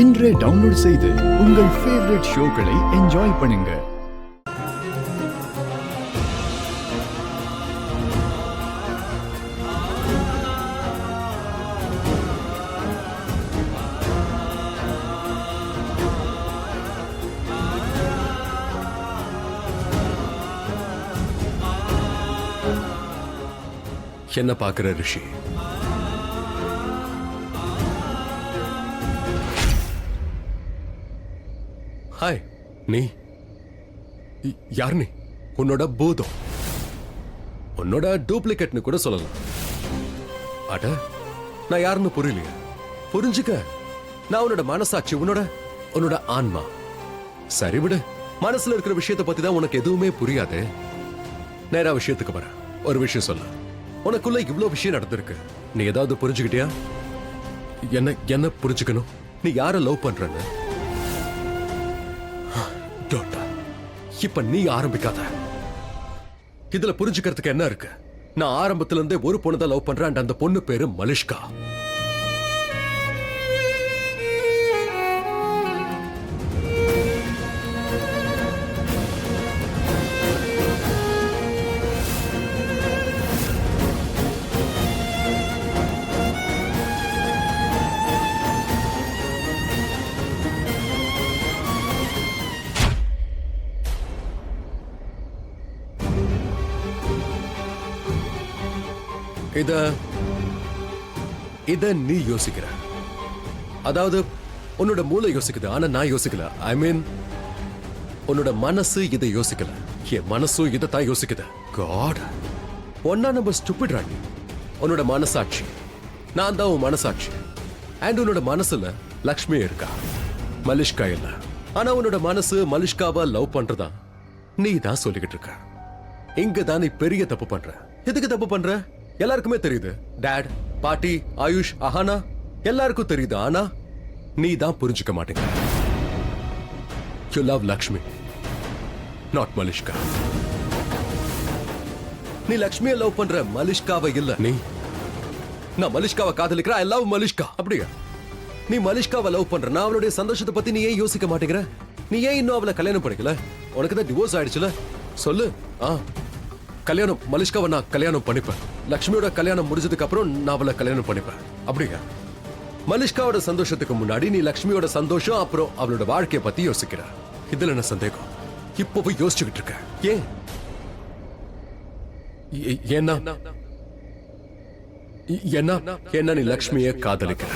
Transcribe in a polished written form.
இன்றே டவுன்லோட் செய்து உங்கள் ஃபேவரட் ஷோக்களை என்ஜாய் பண்ணுங்க. என்ன பாக்குற ரிஷி? ஹாய். நீ யார்? நீ உன்னோட பூதம், உன்னோட டூப்ளிகேட்னு கூட சொல்லலாம். அட, நான் யாருன்னு புரியலையா? புரிஞ்சுக்க, நான் உன்னோட மனசாட்சி, உன்னோட ஆன்மா. சரி விடு, மனசுல இருக்கிற விஷயத்தை பத்தி தான் உனக்கு எதுவுமே புரியாது. நேரா விஷயத்துக்கு வர. ஒரு விஷயம் சொல்ல, உனக்குள்ள இவ்வளவு விஷயம் நடந்திருக்கு. நீ ஏதாவது புரிஞ்சுக்கிட்டியா? என்ன புரிஞ்சுக்கணும்? நீ யார லவ் பண்றன்னு? இப்ப நீ ஆரம்பிக்காத. இதுல புரிஞ்சுக்கிறதுக்கு என்ன இருக்கு? நான் ஆரம்பத்துல இருந்தே ஒரு பொண்ணு தான் லவ் பண்றேன். அந்த பொண்ணு பேரு மலிஷ்கா. இத நீ யோசிக்கிற, அதாவது உன்னோட மூளை யோசிக்குது, ஆனா நான் யோசிக்கல. ஐ மீன், உன்னோட மனசு இதை யோசிக்கல. என் மனசு இதைத்தான் யோசிக்குது. காட், ஒன்னா நம்பர் ஸ்டூபிட் ராணி. உன்னோட மனசாட்சி, நான் தான் உன் மனசாட்சி. அண்ட் உன்னோட மனசுல லக்ஷ்மி இருக்கா, மலிஷ்கா இல்ல. ஆனா உன்னோட மனசு மலிஷ்காவை லவ் பண்றதா நீ தான் சொல்லிக்கிட்டு இருக்க. இங்க தான் நீ பெரிய தப்பு பண்ற. எதுக்கு தப்பு பண்ற? எல்லாருக்குமே தெரியுது. டாட், பாட்டி, ஆயுஷ், அஹானா எல்லாருக்கும் தெரியுது. ஆனா நீ தான் புரிஞ்சுக்க மாட்டேங்க. You love Lakshmi, not Malishka. நீ லக்ஷ்மியை லவ் பண்ற, மலிஷ்காவை இல்ல. நான் மலிஷ்காவை காதலிக்கிறேன். I love Malishka. அப்படியா? நீ மலிஷ்காவை லவ் பண்ற. நான் அவளுடைய சந்தோஷத்தை பத்தி நீ ஏன் யோசிக்க மாட்டேங்கிற? நீ ஏன் இன்னும் அவளை கல்யாணம் பண்ணிக்கல? உனக்கு தான் டிவோர்ஸ் ஆயிடுச்சுல. சொல்லு. கல்யாணம், மலிஷ்காவை நான் கல்யாணம் பண்ணிப்பேன். லக்ஷ்மியோட கல்யாணம் முடிஞ்சதுக்கு அப்புறம் நான் அவளை கல்யாணம் பண்ணிப்பேன். அப்படியா? மலிஷ்காவோட சந்தோஷத்துக்கு முன்னாடி நீ லக்ஷ்மியோட சந்தோஷம், அப்புறம் அவளோட வாழ்க்கையை பத்தி யோசிக்கிற. இதுல என்ன சந்தேகம்? இப்பவும் யோசிச்சுக்கிட்டு இருக்க. ஏன்? என்ன நீ லக்ஷ்மியை காதலிக்கிற.